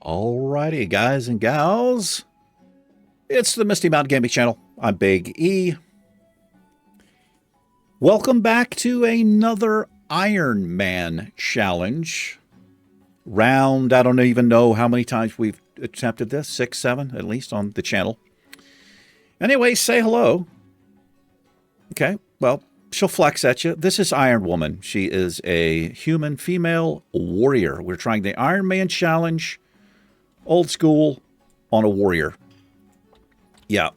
Alrighty, guys and gals. It's the Misty Mountain Gaming Channel. I'm Big E. Welcome back to another Ironman challenge. Round, I don't even know how many times we've attempted this. 6, 7, at least on the channel. Anyway, say hello. Okay, well, she'll flex at you. This is Iron Woman. She is a human female warrior. We're trying the Ironman challenge. Old school on a warrior. Yeah.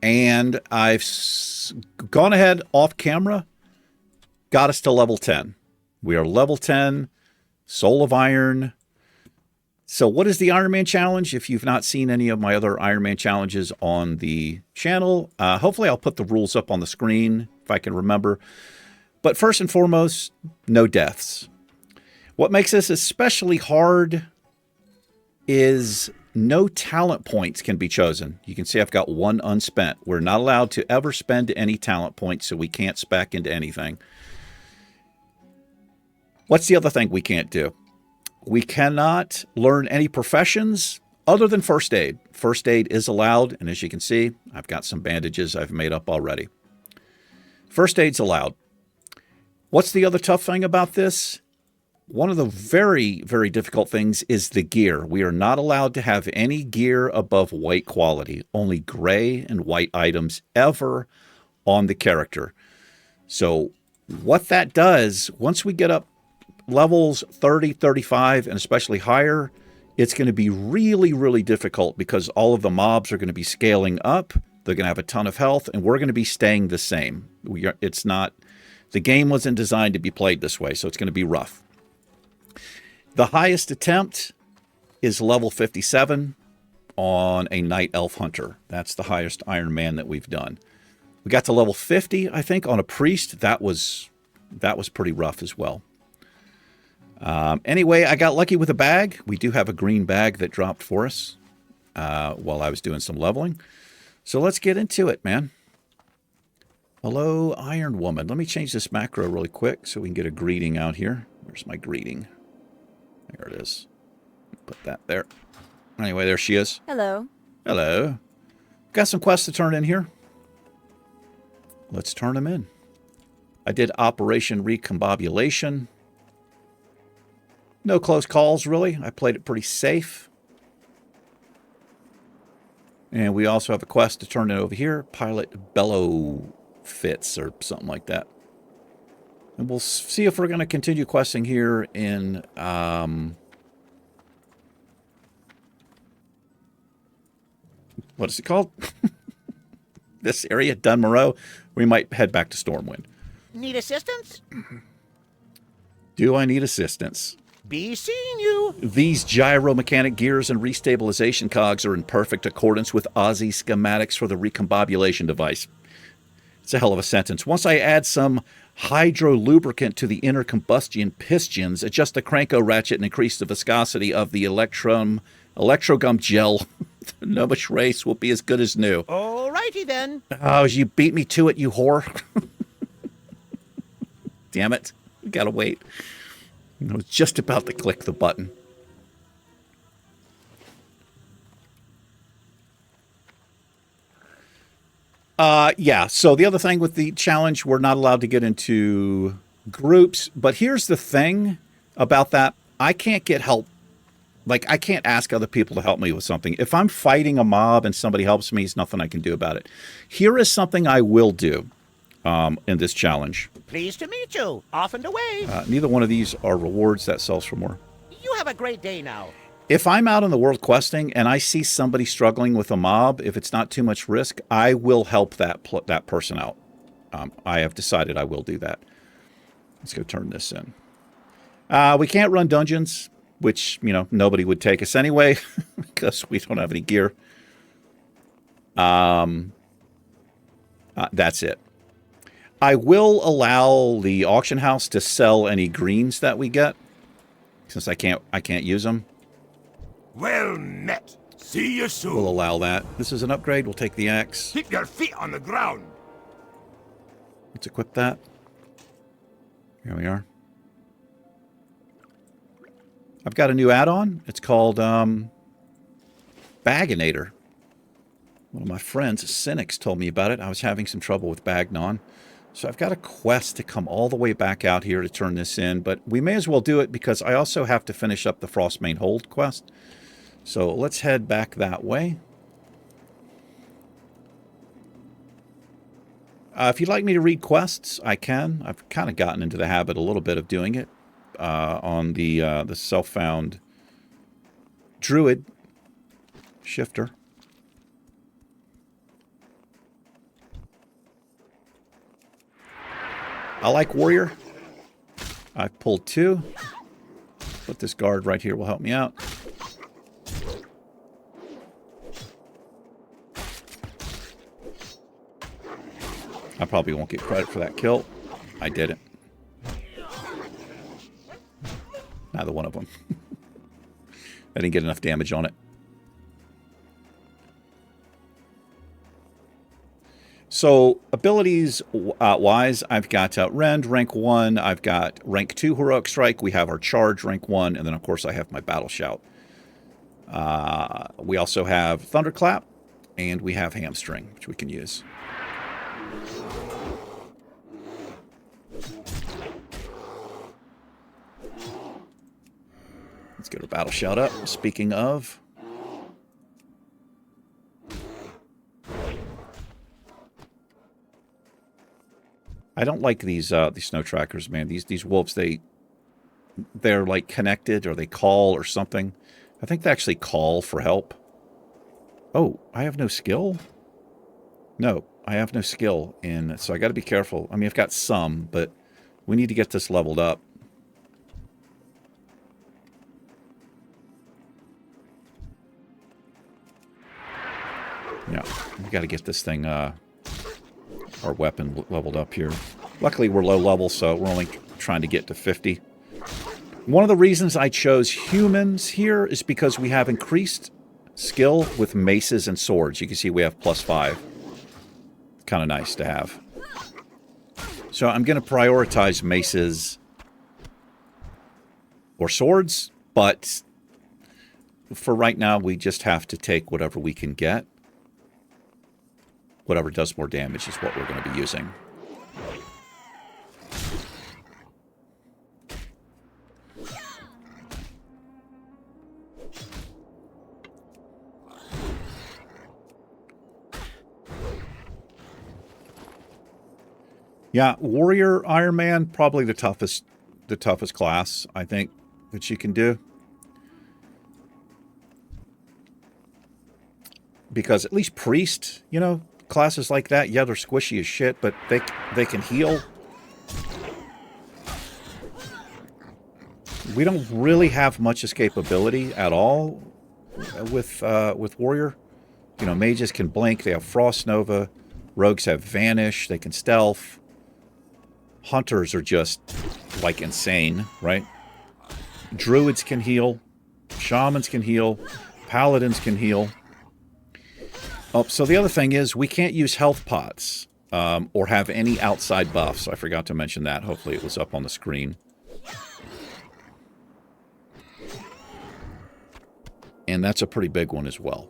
And I've gone ahead off camera, got us to level 10. We are level 10, Soul of Iron. So what is the Ironman challenge? If you've not seen any of my other Ironman challenges on the channel, hopefully I'll put the rules up on the screen if I can remember. But first and foremost, no deaths. What makes this especially hard is no talent points can be chosen. You can see I've got one unspent. We're not allowed to ever spend any talent points, so we can't spec into anything. What's the other thing we can't do? We cannot learn any professions other than first aid. First aid is allowed, and as you can see, I've got some bandages I've made up already. First aid's allowed. What's the other tough thing about this? One of the very, very difficult things is the gear. We are not allowed to have any gear above white quality. Only gray and white items ever on the character. So what that does, once we get up levels 30, 35, and especially higher, it's going to be really, really difficult because all of the mobs are going to be scaling up. They're going to have a ton of health, and we're going to be staying the same. The game wasn't designed to be played this way, so it's going to be rough. The highest attempt is level 57 on a Night Elf Hunter. That's the highest Iron Man that we've done. We got to level 50, I think, on a Priest. That was pretty rough as well. Anyway, I got lucky with a bag. We do have a green bag that dropped for us while I was doing some leveling. So let's get into it, man. Hello, Iron Woman. Let me change this macro really quick so we can get a greeting out here. Where's my greeting? There it is. Put that there. Anyway, there she is. Hello. Hello. Got some quests to turn in here. Let's turn them in. I did Operation Recombobulation. No close calls, really. I played it pretty safe. And we also have a quest to turn in over here. Pilot Bellow Fits or something like that. And we'll see if we're going to continue questing here in what is it called? This area, Dunmoreau. We might head back to Stormwind. Need assistance? Do I need assistance? Be seeing you. These gyromechanic gears and restabilization cogs are in perfect accordance with Aussie schematics for the recombobulation device. It's a hell of a sentence. Once I add some hydrolubricant to the inner combustion pistons, adjust the cranko ratchet and increase the viscosity of the electrogum gel, the Novish race will be as good as new. Alrighty then. Oh, you beat me to it, you whore. Damn it. We gotta wait. I was just about to click the button. Yeah, so the other thing with the challenge, we're not allowed to get into groups. But here's the thing about that. I can't get help. Like, I can't ask other people to help me with something. If I'm fighting a mob and somebody helps me, there's nothing I can do about it. Here is something I will do in this challenge. Pleased to meet you. Off and away. Neither one of these are rewards. That sells for more. You have a great day now. If I'm out in the world questing and I see somebody struggling with a mob, if it's not too much risk, I will help that person out. I have decided I will do that. Let's go turn this in. We can't run dungeons, which, you know, nobody would take us anyway because we don't have any gear. That's it. I will allow the auction house to sell any greens that we get since I can't use them. Well met. See you soon. We'll allow that. This is an upgrade. We'll take the axe. Keep your feet on the ground. Let's equip that. Here we are. I've got a new add-on. It's called Baginator. One of my friends, Cynics, told me about it. I was having some trouble with Bagnon. So I've got a quest to come all the way back out here to turn this in, but we may as well do it because I also have to finish up the Frostmane Hold quest. So let's head back that way. If you'd like me to read quests, I can. I've kind of gotten into the habit a little bit of doing it on the self-found Druid shifter. I like Warrior. I've pulled 2. But this guard right here will help me out. I probably won't get credit for that kill. I didn't. Neither one of them. I didn't get enough damage on it. So, abilities wise, I've got Rend, rank 1. I've got rank 2 Heroic Strike. We have our Charge, rank 1. And then, of course, I have my Battle Shout. We also have Thunderclap. And we have Hamstring, which we can use. Let's get our Battle Shout up. Speaking of... I don't like these snow trackers, man. These wolves, they're like connected, or they call or something. I think they actually call for help. Oh, I have no skill? No, I have no skill in, so I got to be careful. I mean, I've got some, but we need to get this leveled up. Yeah, we got to get this thing, our weapon leveled up here. Luckily, we're low level, so we're only trying to get to 50. One of the reasons I chose humans here is because we have increased skill with maces and swords. You can see we have +5. Kind of nice to have. So I'm going to prioritize maces or swords, but for right now, we just have to take whatever we can get. Whatever does more damage is what we're going to be using. Yeah, Warrior Ironman, probably the toughest class, I think, that you can do. Because at least Priest, you know, classes like that, yeah, they're squishy as shit, but they can heal. We don't really have much escapability at all with Warrior. You know, mages can blink, they have Frost Nova, rogues have Vanish, they can stealth. Hunters are just, like, insane, right? Druids can heal. Shamans can heal. Paladins can heal. Oh, so the other thing is we can't use health pots or have any outside buffs. I forgot to mention that. Hopefully it was up on the screen. And that's a pretty big one as well.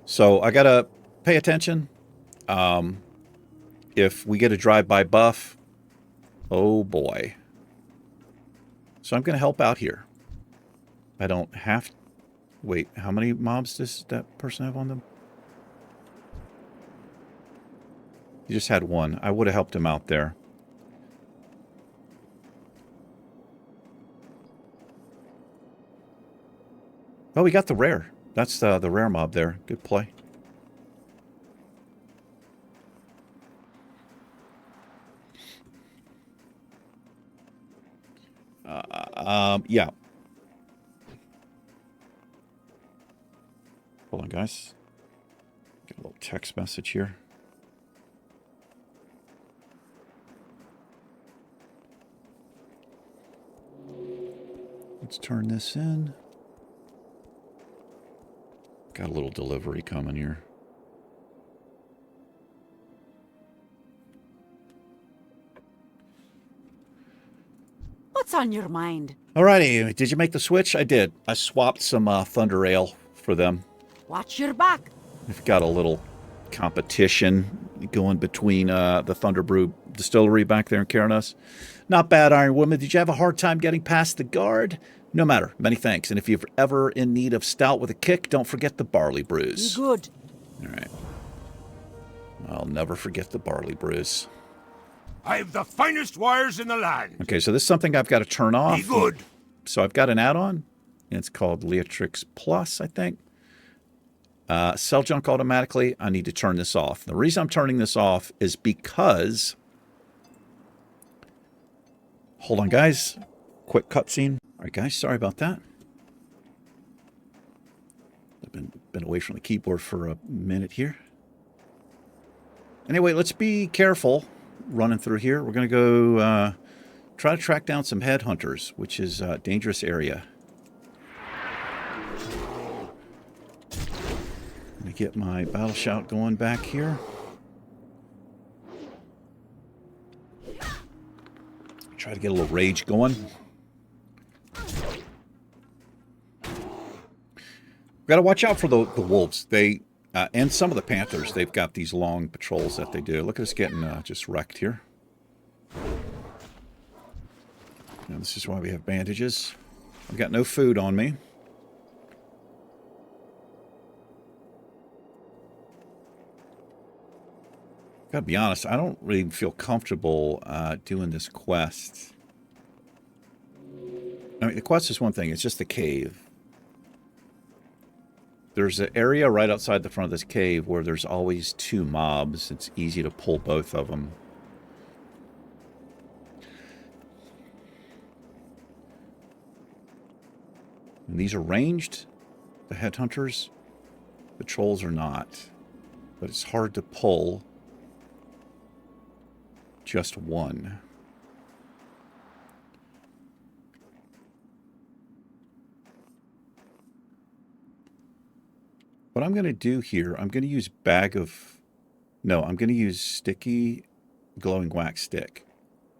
So I got to pay attention. If we get a drive-by buff, oh boy. So I'm going to help out here. I don't have... Wait, how many mobs does that person have on them? He just had one. I would have helped him out there. Oh, we got the rare. That's the rare mob there. Good play. Yeah. Hold on, guys. Get a little text message here. Let's turn this in. Got a little delivery coming here. What's on your mind? Alrighty, did you make the switch? I did. I swapped some Thunder Ale for them. Watch your back. We've got a little competition going between the Thunder Brew distillery back there in Caranus. Not bad, Iron Woman. Did you have a hard time getting past the guard? No matter. Many thanks. And if you're ever in need of stout with a kick, don't forget the barley brews. Be good. All right. I'll never forget the barley brews. I've the finest wires in the land. Okay, so this is something I've got to turn off. Be good. So I've got an add-on. It's called Leatrix Plus, I think. Sell junk automatically. I need to turn this off. The reason I'm turning this off is because... Hold on, guys. Quick cutscene. All right, guys. Sorry about that. I've been away from the keyboard for a minute here. Anyway, let's be careful running through here. We're going to go try to track down some headhunters, which is a dangerous area. Let me get my battle shout going back here. Try to get a little rage going. We've got to watch out for the wolves. They and some of the panthers. They've got these long patrols that they do. Look at us getting just wrecked here. Now, this is why we have bandages. I've got no food on me. Gotta be honest, I don't really feel comfortable doing this quest. I mean, the quest is one thing. It's just the cave. There's an area right outside the front of this cave where there's always two mobs. It's easy to pull both of them. And these are ranged, the headhunters. The trolls are not. But it's hard to pull just one. What I'm going to do here, I'm going to use I'm going to use sticky glowing wax stick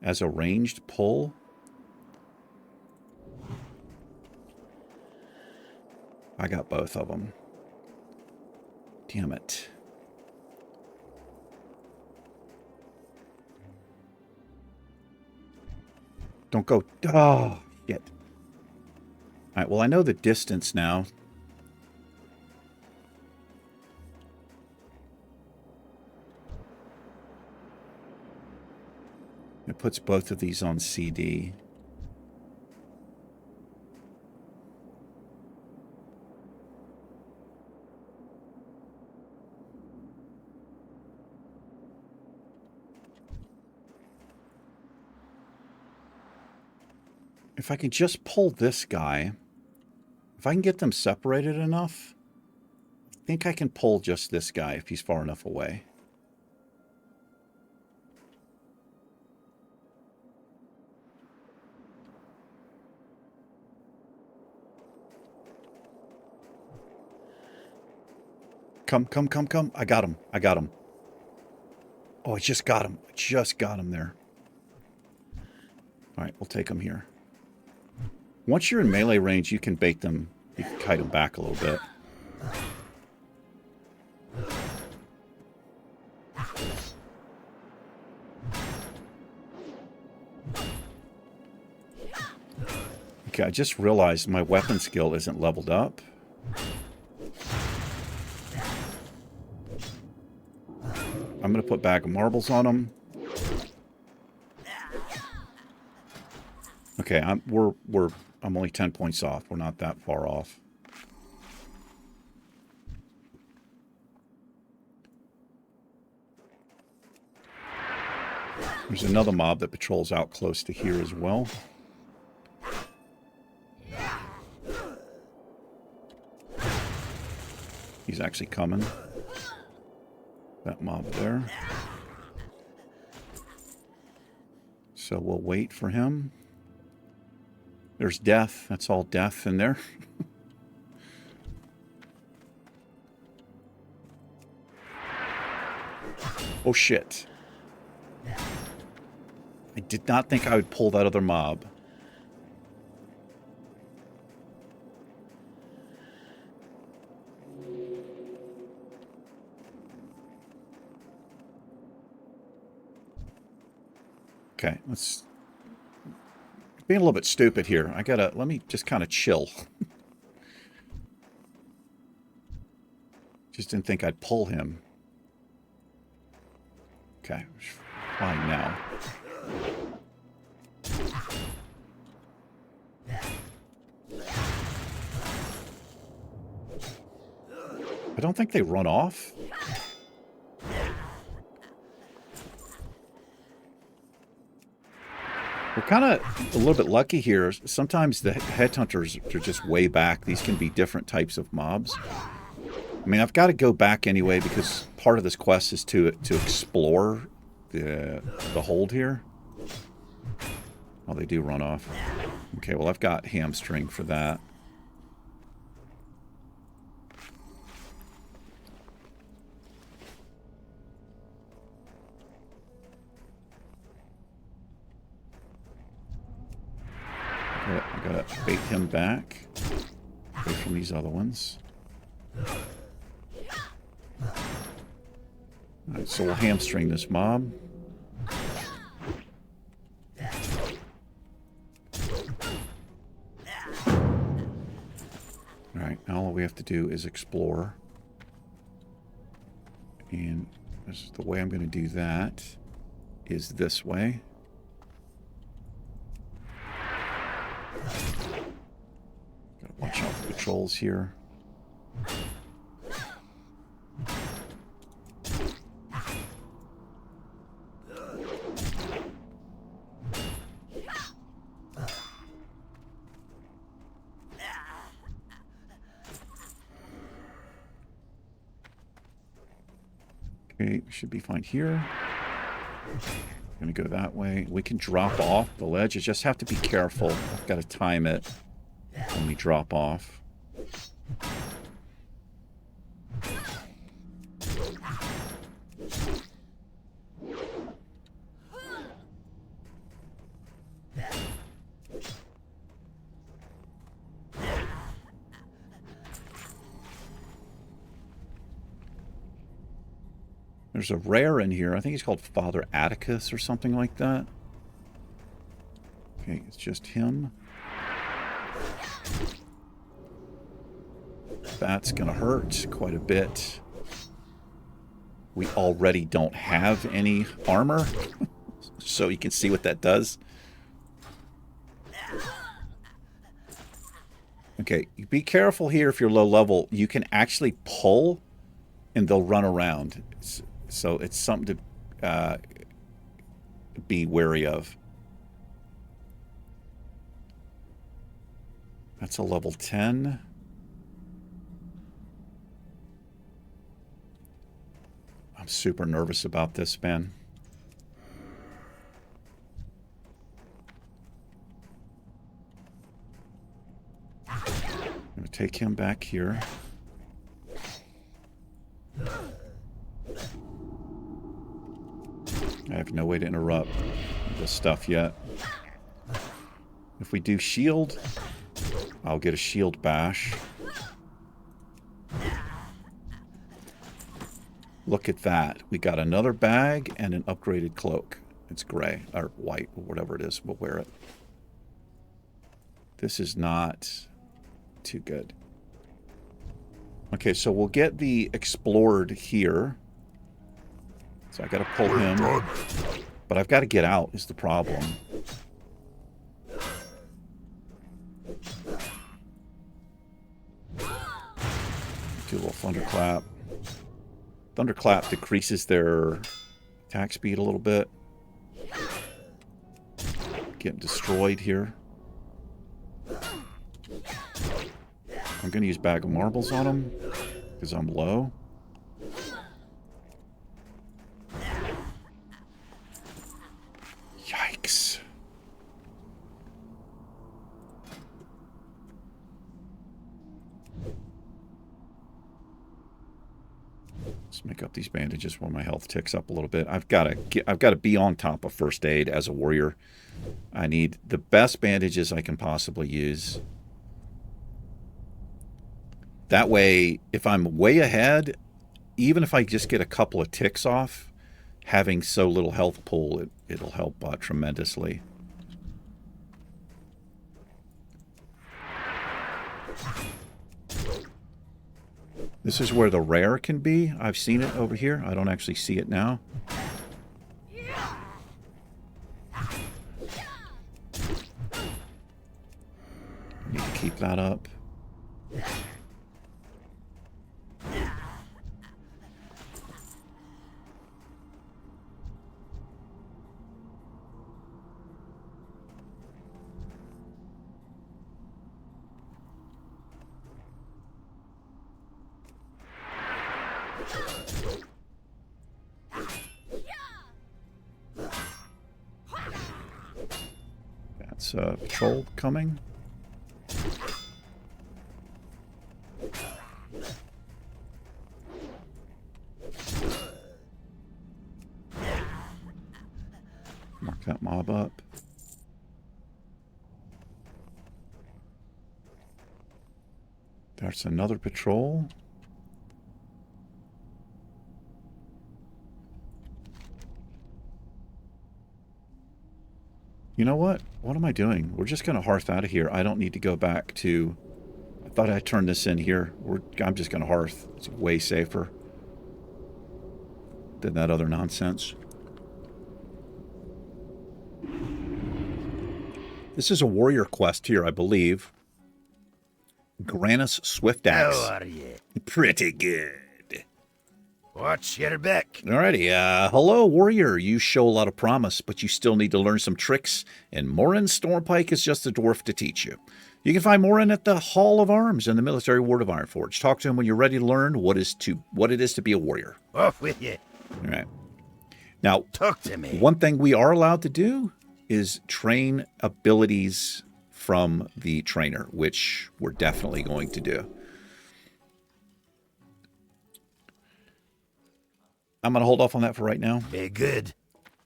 as a ranged pull. I got both of them. Damn it. Don't go. Oh, shit. All right, well, I know the distance now. It puts both of these on CD. If I can just pull this guy, if I can get them separated enough, I think I can pull just this guy if he's far enough away. Come. I got him. Oh, I just got him. There. All right, we'll take him here. Once you're in melee range, you can bait them. You can kite them back a little bit. Okay, I just realized my weapon skill isn't leveled up. I'm going to put bag of marbles on them. Okay, I'm only 10 points off. We're not that far off. There's another mob that patrols out close to here as well. He's actually coming. That mob there. So we'll wait for him. There's death. That's all death in there. Oh shit. I did not think I would pull that other mob. Okay, let's... Being a little bit stupid here. Let me just kind of chill. Just didn't think I'd pull him. Okay, fine now. I don't think they run off. We're kind of a little bit lucky here. Sometimes the headhunters are just way back. These can be different types of mobs. I mean, I've got to go back anyway because part of this quest is to explore the hold here. Oh, they do run off. Okay, well, I've got hamstring for that. I gotta bait him back away from these other ones. Alright, so we'll hamstring this mob. Alright, now all we have to do is explore. And the way I'm going to do that is this way. Gotta watch out for patrols here. Okay, we should be fine here. Gonna go that way. We can drop off the ledge. You just have to be careful. I've got to time it when we drop off. There's a rare in here. I think he's called Father Atticus or something like that. Okay, it's just him. That's gonna hurt quite a bit. We already don't have any armor, so you can see what that does. Okay, be careful here if you're low level. You can actually pull and they'll run around. So it's something to be wary of. That's a level 10. I'm super nervous about this, man. I'm going to take him back here. I have no way to interrupt this stuff yet. If we do shield, I'll get a shield bash. Look at that. We got another bag and an upgraded cloak. It's gray, or white, or whatever it is. We'll wear it. This is not too good. Okay, so we'll get the explored here. So I got to pull him, but I've got to get out is the problem. Do a little thunderclap. Thunderclap decreases their attack speed a little bit. Getting destroyed here. I'm going to use bag of marbles on him because I'm low. Yikes. Let's make up these bandages while my health ticks up a little bit. I've got to be on top of first aid as a warrior. I need the best bandages I can possibly use. That way, if I'm way ahead, even if I just get a couple of ticks off, having so little health pool, it'll help tremendously. This is where the rare can be. I've seen it over here. I don't actually see it now. Need to keep that up. That's a patrol coming. Mark that mob up. There's another patrol. You know what? What am I doing? We're just going to hearth out of here. I don't need to go back to... I thought I turned this in here. I'm just going to hearth. It's way safer than that other nonsense. This is a warrior quest here, I believe. Granus Swift Axe. How are you? Pretty good. Watch your back. Alrighty, hello, warrior. You show a lot of promise, but you still need to learn some tricks, and Morin Stormpike is just a dwarf to teach you. You can find Morin at the Hall of Arms in the Military Ward of Ironforge. Talk to him when you're ready to learn what it is to be a warrior. Off with you. All right. Now, Talk to me. one thing we are allowed to do is train abilities from the trainer, which we're definitely going to do. I'm going to hold off on that for right now. Be good.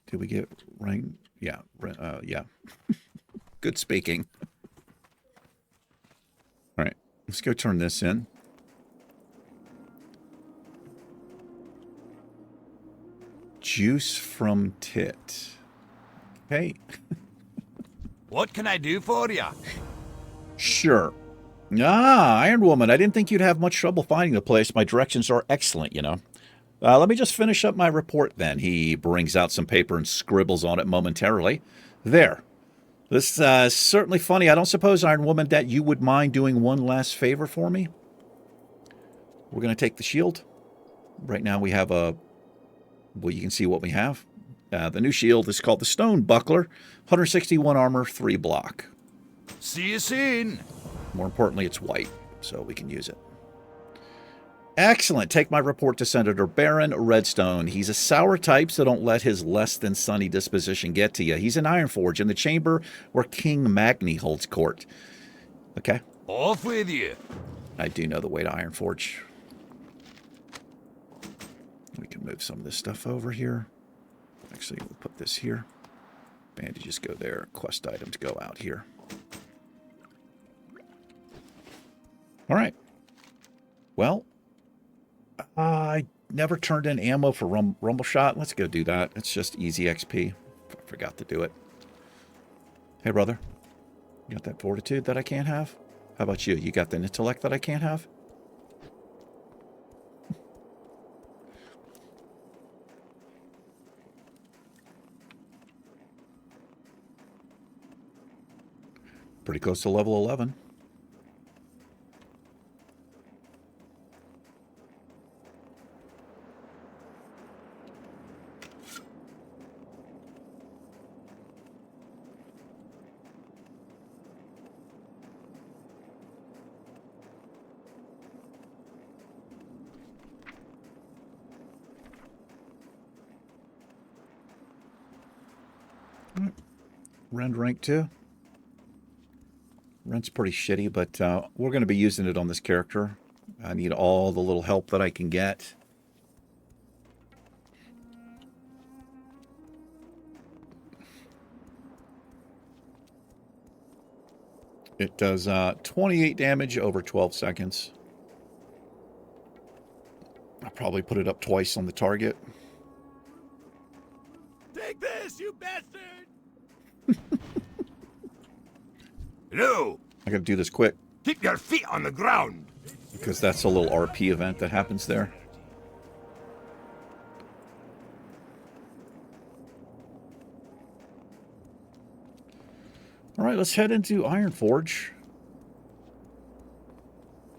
Did we get rank? Yeah. Yeah. Good speaking. All right. Let's go turn this in. Juice from tit. Okay. What can I do for you? Sure. Ah, Iron Woman. I didn't think you'd have much trouble finding the place. My directions are excellent, you know. Let me just finish up my report then. He brings out some paper and scribbles on it momentarily. There. This is certainly funny. I don't suppose, Iron Woman, that you would mind doing one last favor for me? We're going to take the shield. Right now we have a... Well, you can see what we have. The new shield is called the Stone Buckler. 161 armor, 3 block. See you soon. More importantly, it's white, so we can use it. Excellent. Take my report to Senator Baron Redstone. He's a sour type, so don't let his less than sunny disposition get to you. He's in Ironforge, in the chamber where King Magni holds court. Okay? Off with you. I do know the way to Ironforge. We can move some of this stuff over here. Actually, we'll put this here. Bandages go there. Quest items go out here. All right. Well, I never turned in ammo for Rumble Shot. Let's go do that. It's just easy XP. I forgot to do it. Hey, brother. You got that fortitude that I can't have? How about you? You got the intellect that I can't have? Pretty close to level 11. Rend rank 2. Rend's pretty shitty, but we're going to be using it on this character. I need all the little help that I can get. It does 28 damage over 12 seconds. I'll probably put it up twice on the target. Take this, you bastard! Hello! I gotta do this quick, Keep your feet on the ground! because that's a little RP event that happens there. All right, let's head into Ironforge.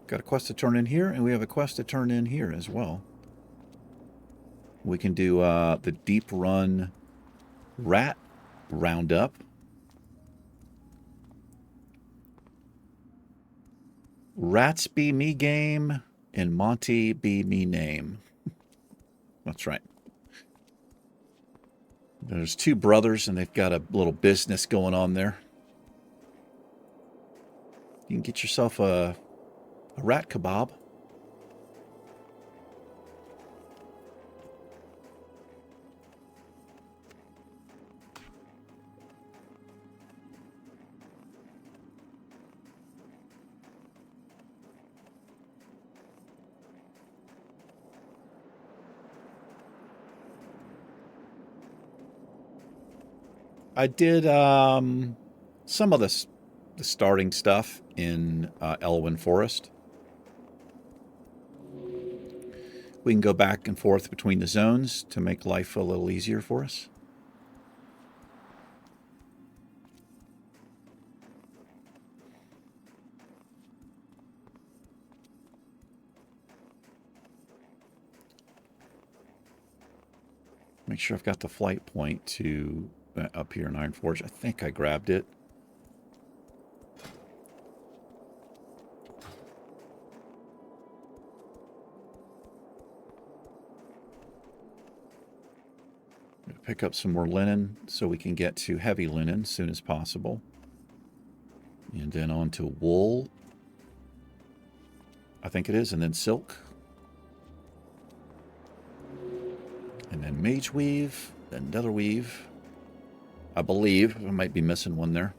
Got a quest to turn in here, and we have a quest to turn in here as well. We can do the Deep Run Rat Roundup. Rats be me game, and Monty be me name. That's right. There's two brothers, and they've got a little business going on there. You can get yourself a rat kebab. I did some of the starting stuff in Elwyn Forest. We can go back and forth between the zones to make life a little easier for us. Make sure I've got the flight point to up here in Ironforge. I think I grabbed it. Pick up some more linen so we can get to heavy linen as soon as possible. And then on to wool. I think it is, and then silk. And then mage weave, then nether weave. I believe I might be missing one there.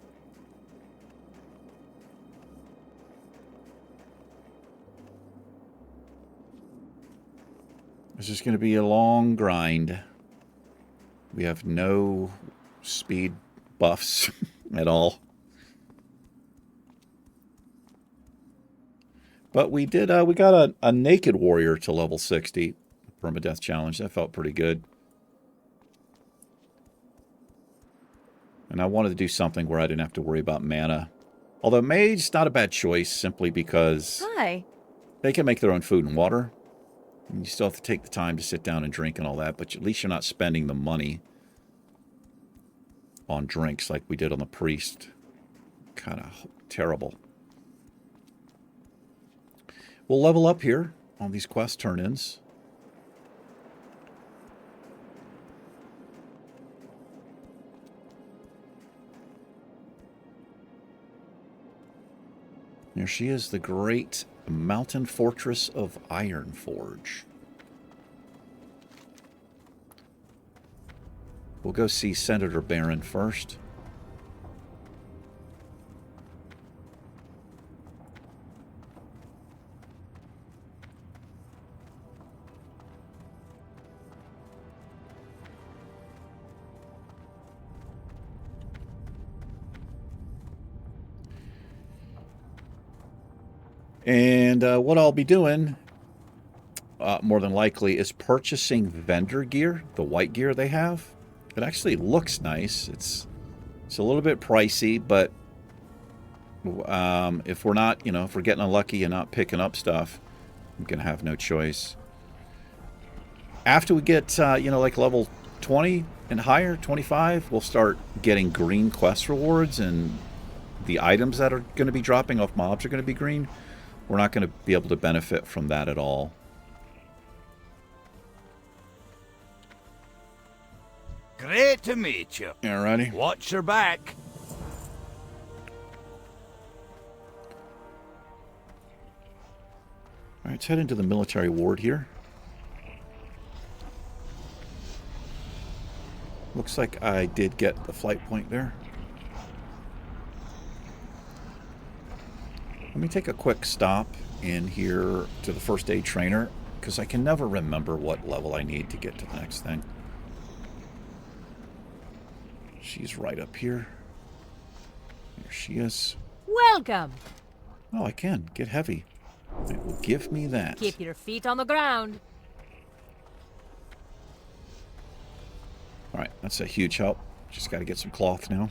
This is going to be a long grind. We have no speed buffs at all. But we did, we got a naked warrior to level 60. Permadeath challenge. That felt pretty good. And I wanted to do something where I didn't have to worry about mana. Although mage's not a bad choice, simply because Hi. they can make their own food and water. And you still have to take the time to sit down and drink and all that, but at least you're not spending the money on drinks like we did on the priest. Kind of terrible. We'll level up here on these quest turn-ins. There she is, the great mountain fortress of Ironforge. We'll go see Senator Barron first. And what I'll be doing, more than likely, is purchasing vendor gear, the white gear they have. It actually looks nice. It's a little bit pricey, but if we're not, if we're getting unlucky and not picking up stuff, I'm going to have no choice. After we get, like level 20 and higher, 25, we'll start getting green quest rewards, and the items that are going to be dropping off mobs are going to be green. We're not going to be able to benefit from that at all. Great to meet you. Alrighty. Watch your back. Alright, let's head into the military ward here. Looks like I did get the flight point there. Let me take a quick stop in here to the first aid trainer, because I can never remember what level I need to get to the next thing. She's right up here. There she is. Welcome. Oh, I can. Get heavy. It will give me that. Keep your feet on the ground. All right, that's a huge help. Just got to get some cloth now.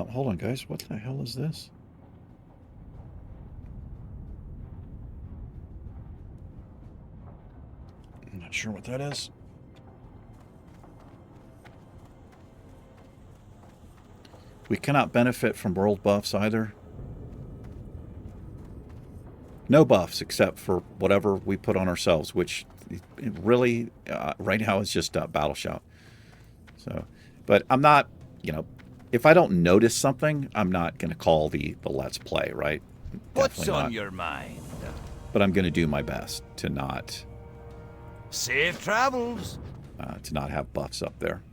Hold on, guys. What the hell is this? I'm not sure what that is. We cannot benefit from world buffs either. No buffs except for whatever we put on ourselves, which really right now is just battle shout. So, but I'm not, if I don't notice something, I'm not going to call the let's play, right? What's Definitely on not. your mind? But I'm going to do my best to not Safe travels. have buffs up there.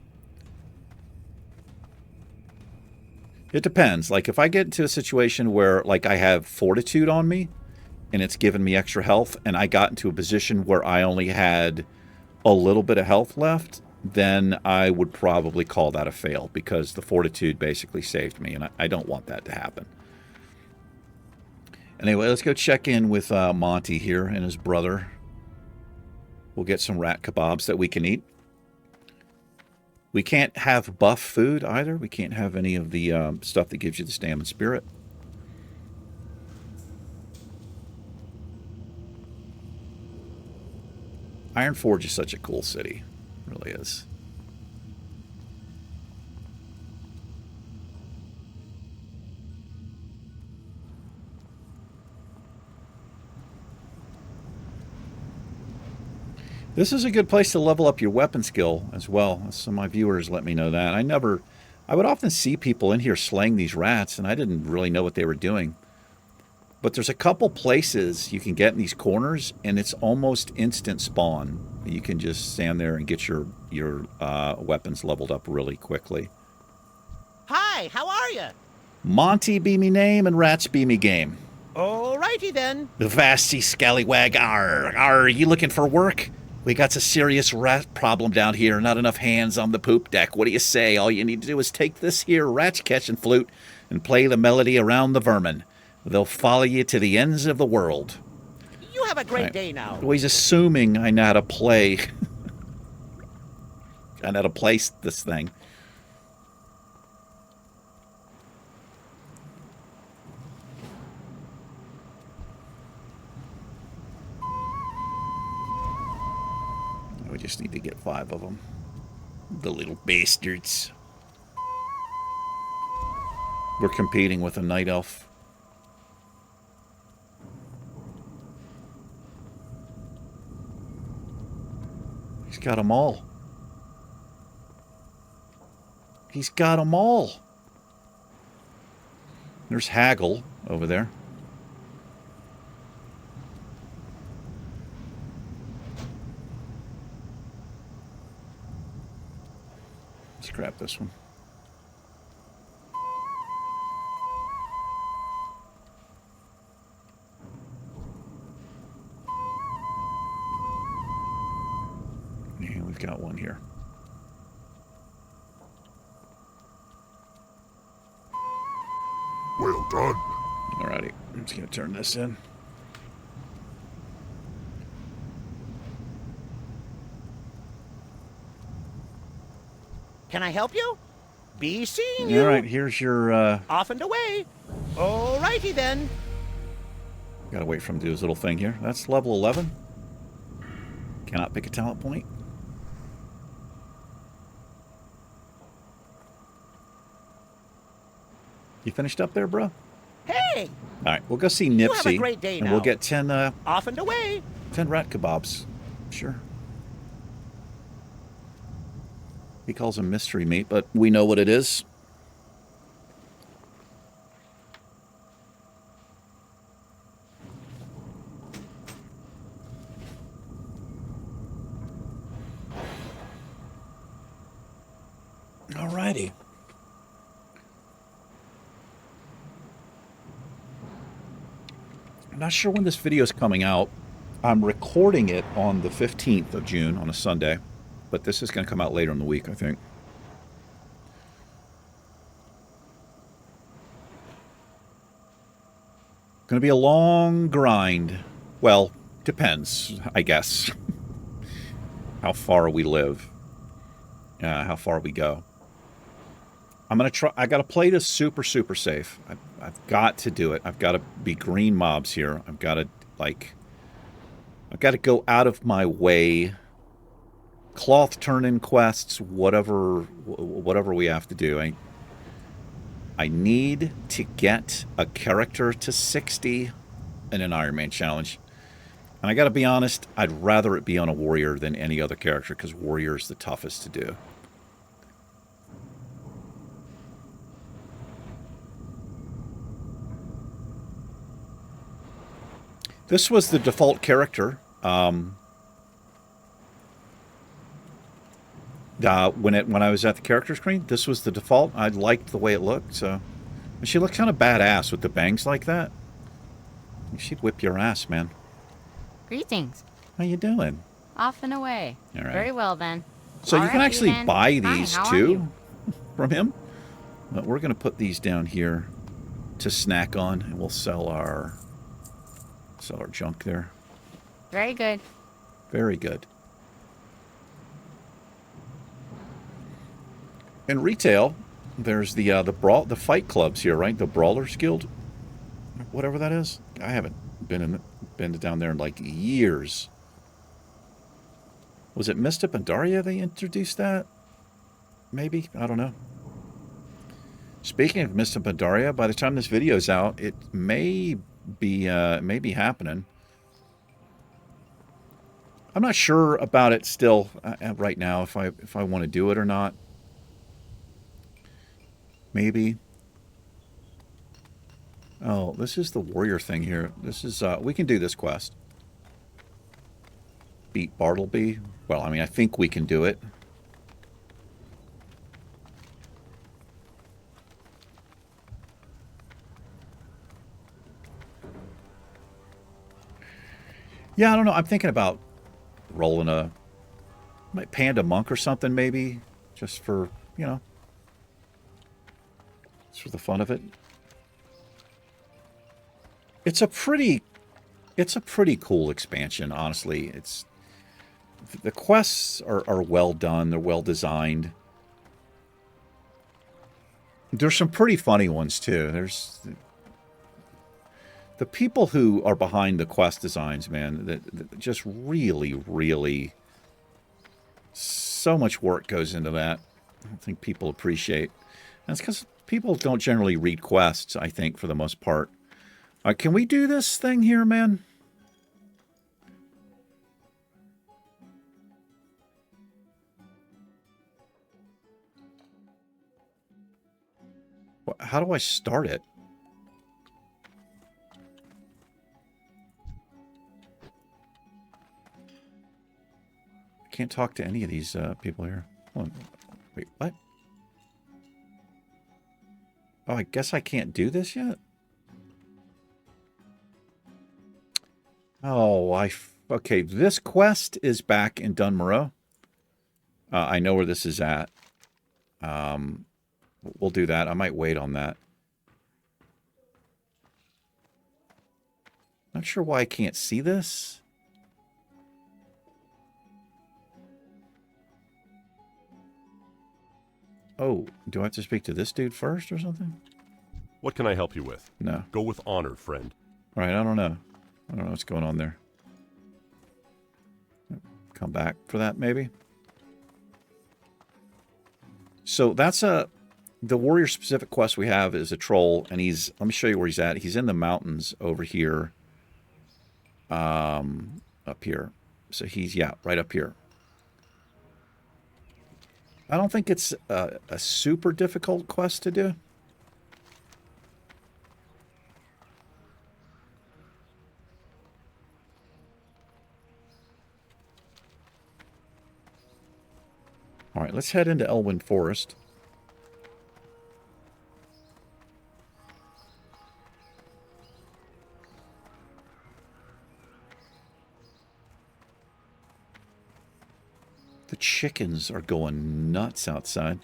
It depends. Like if I get into a situation where like I have fortitude on me and it's given me extra health and I got into a position where I only had a little bit of health left, then I would probably call that a fail because the fortitude basically saved me and I don't want that to happen. Anyway, let's go check in with Monty here and his brother. We'll get some rat kebabs that we can eat. We can't have buff food either. We can't have any of the stuff that gives you the stamina spirit. Ironforge is such a cool city. It really is. This is a good place to level up your weapon skill as well. Some of my viewers let me know that. I would often see people in here slaying these rats, and I didn't really know what they were doing. But there's a couple places you can get in these corners, and it's almost instant spawn. You can just stand there and get your weapons leveled up really quickly. Hi, how are you? Monty be me name, and rats be me game. Alrighty then. The vasty scallywag, are you looking for work? We got a serious rat problem down here, not enough hands on the poop deck. What do you say? All you need to do is take this here rat-catching flute and play the melody around the vermin. They'll follow you to the ends of the world. You have a great Right. day now. Well, he's assuming I know how to play. I know how to place this thing. We just need to get 5 of them. The little bastards. We're competing with a night elf. He's got them all. He's got them all. There's Haggle over there. Let's grab this one. Yeah, we've got one here. Well done. Alrighty, I'm just gonna turn this in. Can I help you? Be seeing you. All right, here's your. Off and away. Alrighty then. Gotta wait for him to do his little thing here. That's level 11. Cannot pick a talent point. You finished up there, bro? Hey, All right, we'll go see You have a Nipsey, great day and now. we'll get 10 off and away. rat kebabs. Sure. He calls them mystery meat, but we know what it is. Alrighty. I'm not sure when this video is coming out. I'm recording it on the 15th of June on a Sunday, but this is going to come out later in the week, I think. Going to be a long grind. Well, depends, I guess. How far we live. How far we go. I'm going to try. I got to play this super, super safe. I've got to do it. I've got to be green mobs here. I've got to, like... I've got to go out of my way. Cloth turn-in quests, whatever we have to do. I need to get a character to 60 in an Ironman challenge. And I got to be honest, I'd rather it be on a warrior than any other character, because warrior is the toughest to do. This was the default character. When I was at the character screen, this was the default. I liked the way it looked. So, and she looked kind of badass with the bangs like that. She'd whip your ass, man. Greetings. How you doing? Off and away. All right. Very well then. So you All can right, actually then. buy Hi, these how are too you? from him. But we're going to put these down here to snack on, and we'll sell our junk there. Very good. Very good. In retail, there's the fight clubs here, right? The Brawlers Guild, whatever that is. I haven't been down there in like years. Was it Misty Pandaria they introduced that? Maybe, I don't know. Speaking of Misty Pandaria, by the time this video's out, it may be happening. I'm not sure about it still right now if I want to do it or not. Maybe. Oh, this is the warrior thing here. This is we can do this quest. Beat Bartleby. Well, I mean, I think we can do it. Yeah, I don't know. I'm thinking about rolling a Panda Monk or something, maybe, just for, you know, just for the fun of it. It's a pretty cool expansion, honestly. The quests are well done. They're well designed. There's some pretty funny ones too. There's the people who are behind the quest designs, man, that just really, really, so much work goes into that. I don't think people appreciate. And it's because people don't generally read quests, I think, for the most part. Can we do this thing here, man? How do I start it? Can't talk to any of these people here. Oh, wait, what? Oh, I guess I can't do this yet? Oh, okay, this quest is back in Dunmorrow. I know where this is at. We'll do that. I might wait on that. Not sure why I can't see this. Oh, do I have to speak to this dude first or something? What can I help you with? No. Go with honor, friend. All right, I don't know. I don't know what's going on there. Come back for that, maybe? So that's the warrior-specific quest we have is a troll, and let me show you where he's at. He's in the mountains over here. Up here. So he's, yeah, right up here. I don't think it's a super difficult quest to do. All right, let's head into Elwyn Forest. The chickens are going nuts outside.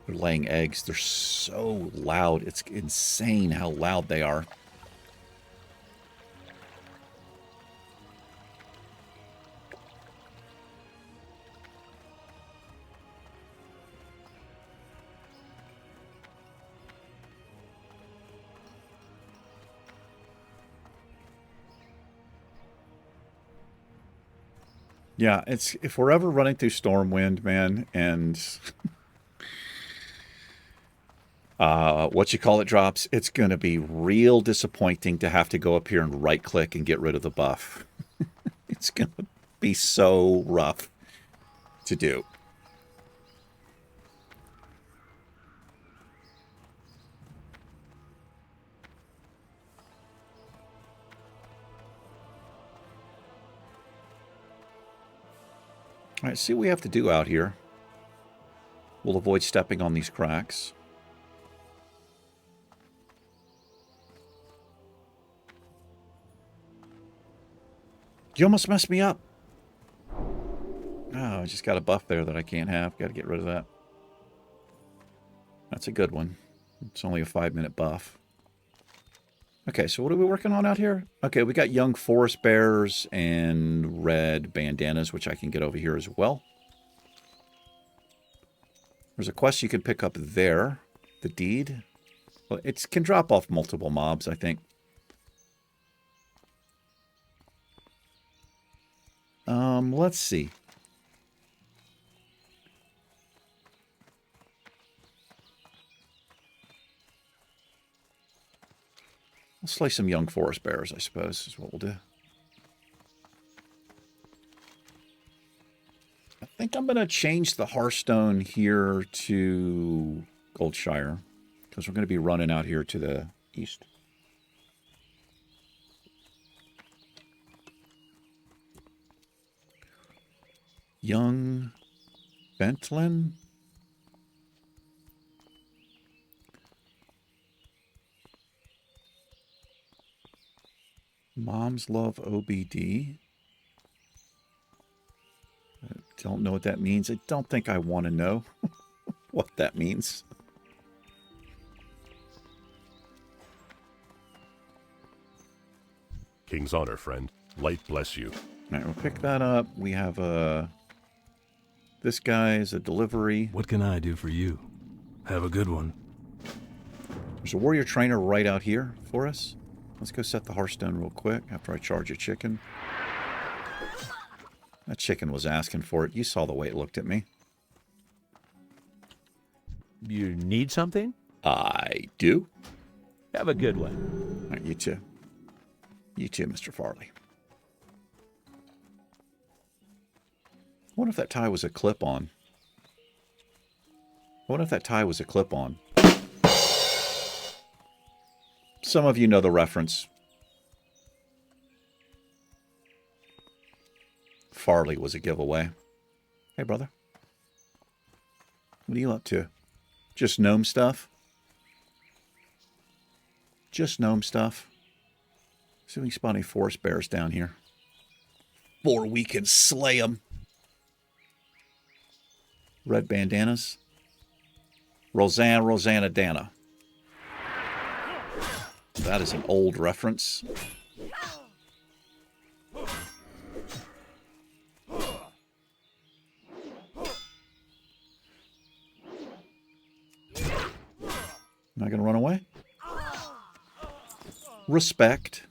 They're laying eggs. They're so loud. It's insane how loud they are. Yeah, it's if we're ever running through Stormwind, man, and what you call it drops, it's going to be real disappointing to have to go up here and right-click and get rid of the buff. It's going to be so rough to do. All right, see what we have to do out here. We'll avoid stepping on these cracks. You almost messed me up. Oh, I just got a buff there that I can't have. Got to get rid of that. That's a good one. It's only a 5-minute buff. Okay, so what are we working on out here? Okay, we got young forest bears and red bandanas, which I can get over here as well. There's a quest you can pick up there. The deed. Well, it can drop off multiple mobs, I think. Let's see. We'll slay some young forest bears, I suppose, is what we'll do. I think I'm going to change the Hearthstone here to Goldshire, because we're going to be running out here to the east. Young Bentlin. Moms love OBD. I don't know what that means. I don't think I want to know what that means. King's honor, friend. Light bless you. All right, we'll pick that up. We have this guy is a delivery. What can I do for you? Have a good one. There's a warrior trainer right out here for us. Let's go set the Hearthstone real quick after I charge a chicken. That chicken was asking for it. You saw the way it looked at me. You need something? I do. Have a good one. All right, you too. You too, Mr. Farley. I wonder if that tie was a clip-on. I wonder if that tie was a clip-on. Some of you know the reference. Farley was a giveaway. Hey, brother. What are you up to? Just gnome stuff? Just gnome stuff? See if we can spot any forest bears down here. Or we can slay them. Red bandanas. Rosanna Dana. That is an old reference. Not going to run away? Respect.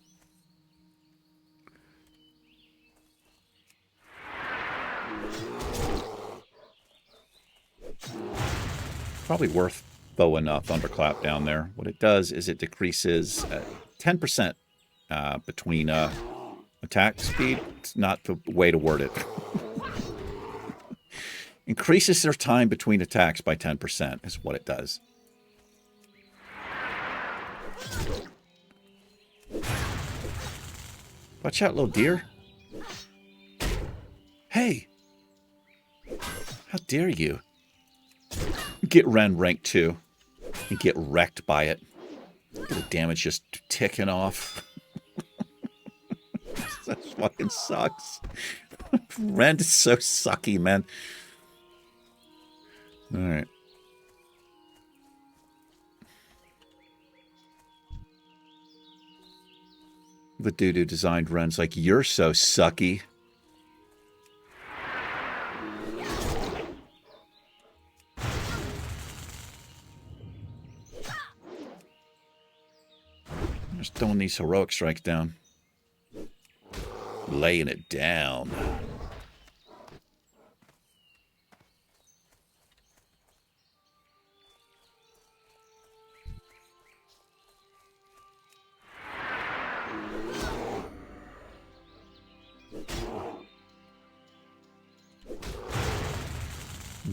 Probably worth throwing a thunderclap down there. What it does is it decreases 10% between attack speed. It's not the way to word it. Increases their time between attacks by 10% is what it does. Watch out, little deer. Hey! How dare you? Get Ren rank 2 and get wrecked by it. The damage just ticking off. That's fucking sucks. Rend is so sucky, man. All right. The dude who designed Ren's like, you're so sucky. Just throwing these heroic strikes down. Laying it down.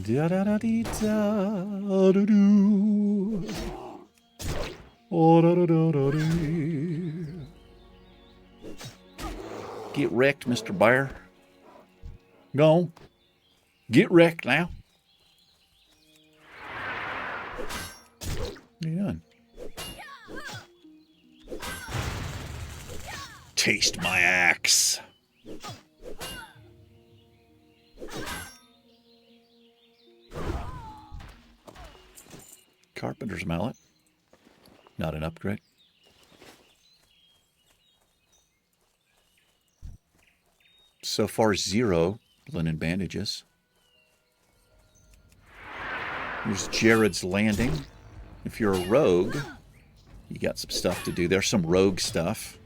Da da da dee da da doo. Oh da da da da dee. Get wrecked, Mr. Bear. Go on. Get wrecked now. What are you doing? Taste my axe. Carpenter's mallet. Not an upgrade. So far, 0 linen bandages. Here's Jared's Landing. If you're a rogue, you got some stuff to do. There's some rogue stuff.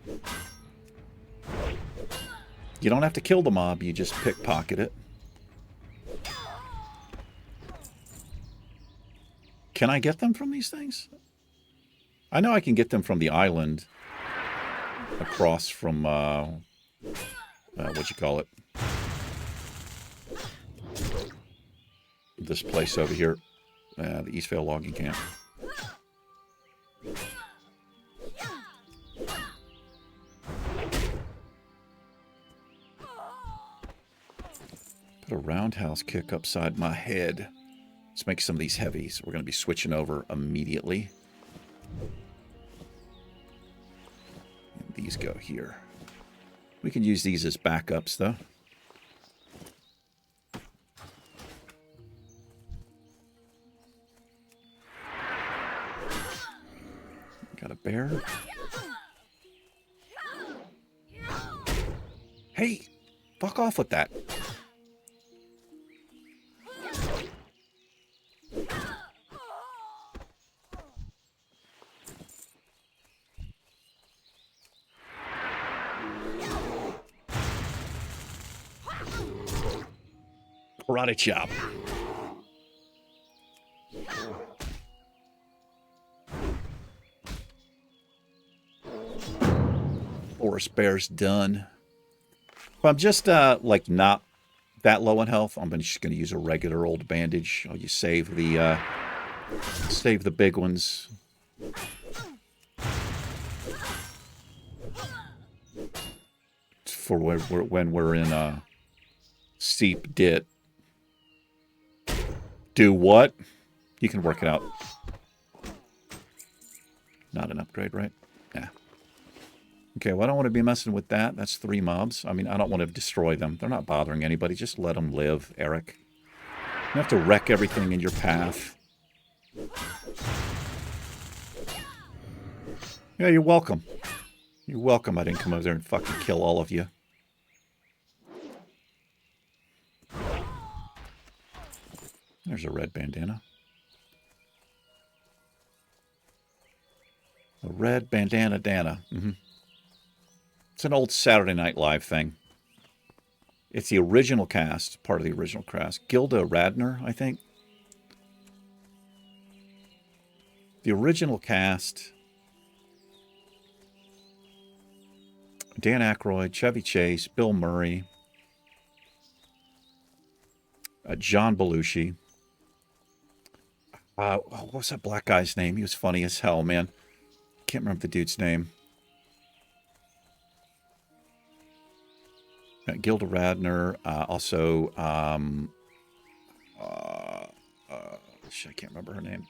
You don't have to kill the mob, you just pickpocket it. Can I get them from these things? I know I can get them from the island across from, what you call it? This place over here, the Eastvale Logging Camp. Put a roundhouse kick upside my head. Let's make some of these heavies. We're going to be switching over immediately. And these go here. We can use these as backups, though. Got a bear. Hey, fuck off with that. Karate chop. Forest bear's done. If I'm just like not that low in health, I'm just going to use a regular old bandage. I'll just save the big ones. For when we're in a steep dit. Do what? You can work it out. Not an upgrade, right? Yeah. Okay, well, I don't want to be messing with that. That's 3 mobs. I mean, I don't want to destroy them. They're not bothering anybody. Just let them live, Eric. You have to wreck everything in your path. Yeah, you're welcome. You're welcome. I didn't come over there and fucking kill all of you. There's a red bandana. A red bandana Dana. It's an old Saturday Night Live thing. It's the original cast, part of the original cast. Gilda Radner, I think. The original cast. Dan Aykroyd, Chevy Chase, Bill Murray, John Belushi. What's that black guy's name? He was funny as hell, man. Can't remember the dude's name. Gilda Radner. Also, I can't remember her name.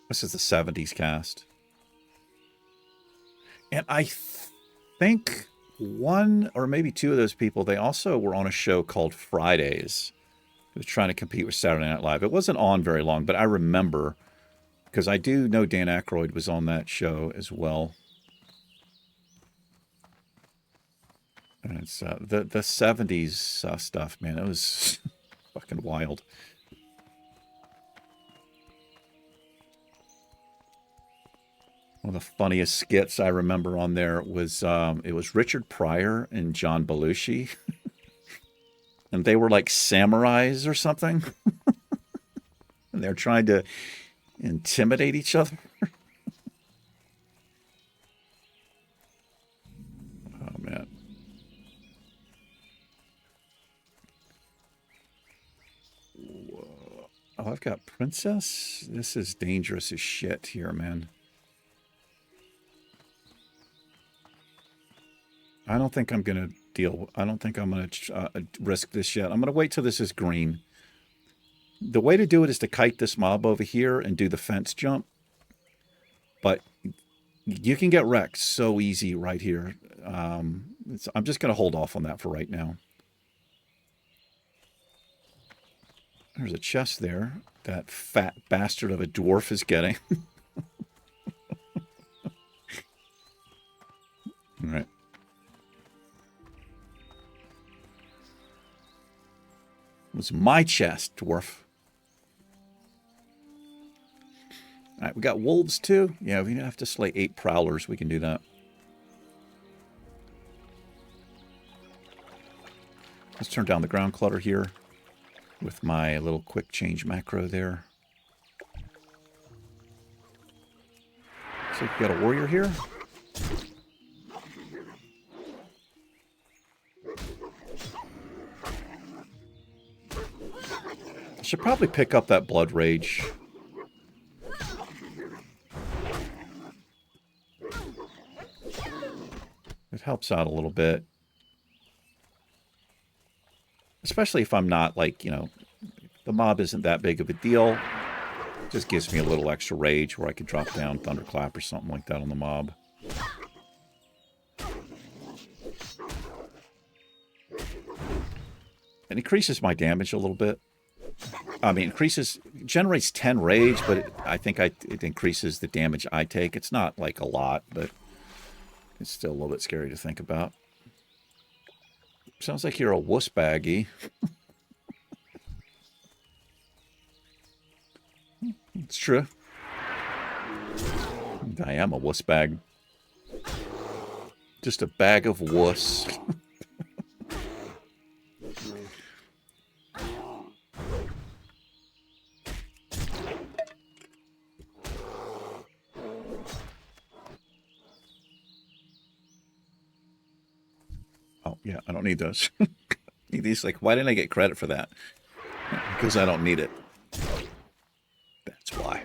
This is the 70s cast. And I think one or maybe two of those people, they also were on a show called Fridays. It was trying to compete with Saturday Night Live. It wasn't on very long, but I remember, because I do know Dan Aykroyd was on that show as well. And it's the 70s stuff, man. It was fucking wild. One of the funniest skits I remember on there was it was Richard Pryor and John Belushi. And they were like samurais or something. And they're trying to intimidate each other. Oh, man. Whoa. Oh, I've got Princess? This is dangerous as shit here, man. I don't think I'm going to I don't think I'm going to risk this yet. I'm going to wait till this is green. The way to do it is to kite this mob over here and do the fence jump. But you can get wrecked so easy right here. I'm just going to hold off on that for right now. There's a chest there. That fat bastard of a dwarf is getting. All right. It was my chest, dwarf. All right, we got wolves too. Yeah, we have to slay 8 prowlers. We can do that. Let's turn down the ground clutter here with my little quick change macro there. Looks like we got a warrior here. I should probably pick up that blood rage. It helps out a little bit. Especially if I'm not, like, you know, the mob isn't that big of a deal. It just gives me a little extra rage where I could drop down Thunderclap or something like that on the mob. It increases my damage a little bit. I mean, generates 10 rage, but I think it increases the damage I take. It's not like a lot, but it's still a little bit scary to think about. Sounds like you're a wuss baggy. It's true. I am a wuss bag. Just a bag of wuss. Oh, yeah, I don't need those. Need these, like, why didn't I get credit for that? Because I don't need it. That's why.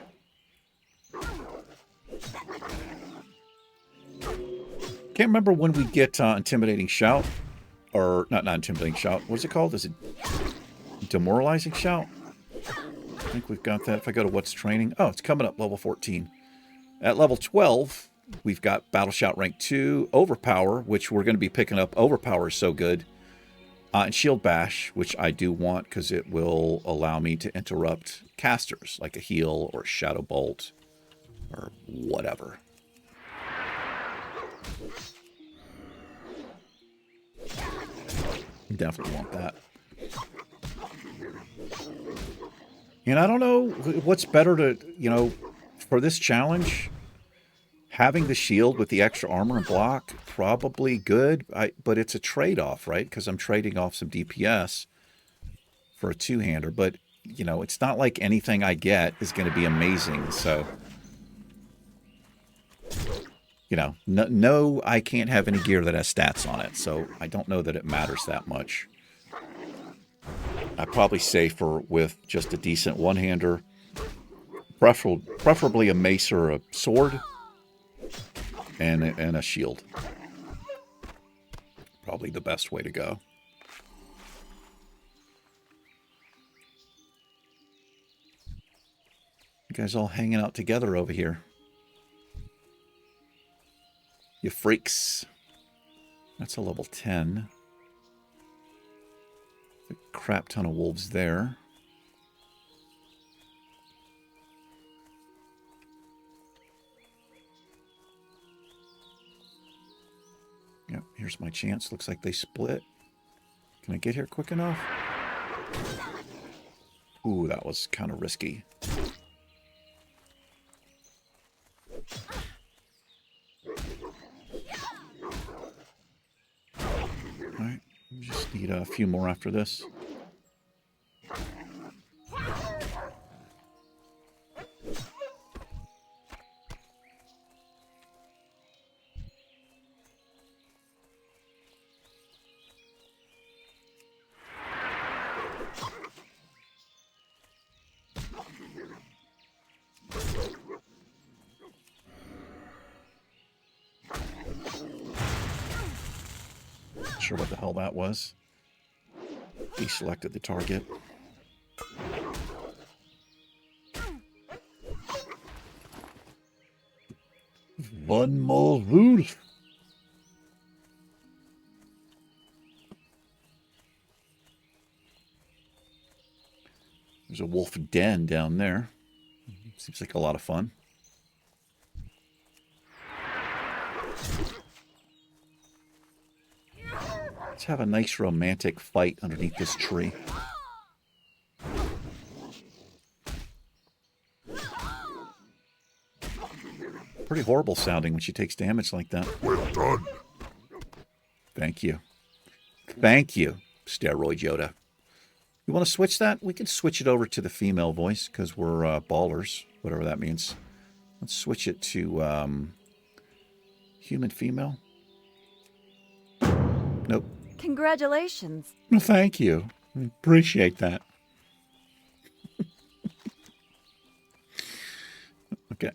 Can't remember when we get Intimidating Shout. Or, not Intimidating Shout. What's it called? Is it Demoralizing Shout? I think we've got that. If I go to What's Training. Oh, it's coming up, level 14. At level 12... we've got Battle Shout Rank 2, Overpower, which we're going to be picking up. Overpower is so good. And Shield Bash, which I do want because it will allow me to interrupt casters, like a heal or a Shadow Bolt or whatever. Definitely want that. And I don't know what's better to, you know, for this challenge... having the shield with the extra armor and block, probably good, but it's a trade-off, right? Because I'm trading off some DPS for a two-hander. But, you know, it's not like anything I get is going to be amazing. So, you know, no, I can't have any gear that has stats on it. So I don't know that it matters that much. I'm probably safer with just a decent one-hander, preferably a mace or a sword. And a shield. Probably the best way to go. You guys all hanging out together over here. You freaks. That's a level 10. A crap ton of wolves there. Yep, here's my chance. Looks like they split. Can I get here quick enough? Ooh, that was kind of risky. Alright, we just need a few more after this. Not sure what the hell that was. Deselected the target. One more wolf. There's a wolf den down there. Seems like a lot of fun. Let's have a nice romantic fight underneath this tree. Pretty horrible sounding when she takes damage like that. Well done. Thank you. Thank you, Steroid Yoda. You want to switch that? We can switch it over to the female voice because we're ballers, whatever that means. Let's switch it to human female. Nope. Congratulations. Well, thank you. I appreciate that. Okay.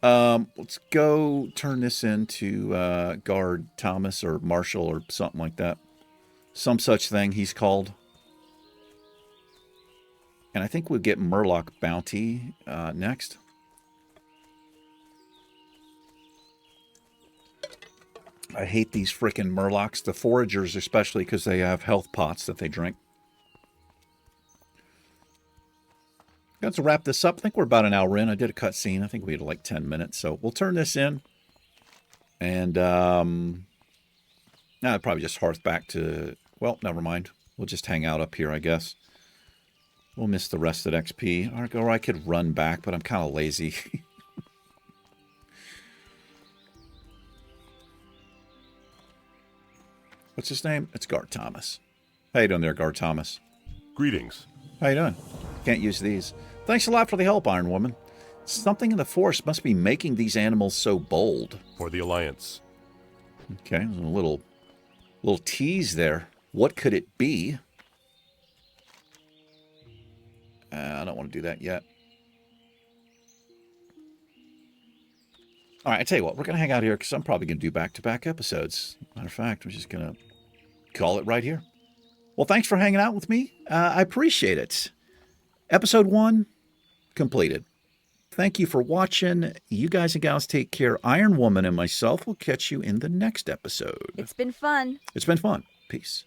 Let's go turn this into Guard Thomas or Marshall or something like that. Some such thing he's called. And I think we'll get Murloc Bounty next. I hate these frickin' Murlocs, the foragers especially, because they have health pots that they drink. Let's wrap this up. I think we're about an hour in. I did a cutscene. I think we had like 10 minutes. So we'll turn this in. And now I'd probably just hearth back to... Well, never mind. We'll just hang out up here, I guess. We'll miss the rest of XP. Or I could run back, but I'm kind of lazy. What's his name? It's Guard Thomas. How you doing there, Guard Thomas? Greetings. How you doing? Can't use these. Thanks a lot for the help, Iron Woman. Something in the forest must be making these animals so bold. For the Alliance. Okay, a little tease there. What could it be? I don't want to do that yet. All right, I tell you what, we're going to hang out here because I'm probably going to do back-to-back episodes. Matter of fact, we're just going to call it right here. Well, thanks for hanging out with me. I appreciate it. Episode 1 completed. Thank you for watching. You guys and gals take care. Iron Woman and myself will catch you in the next episode. It's been fun. It's been fun. Peace.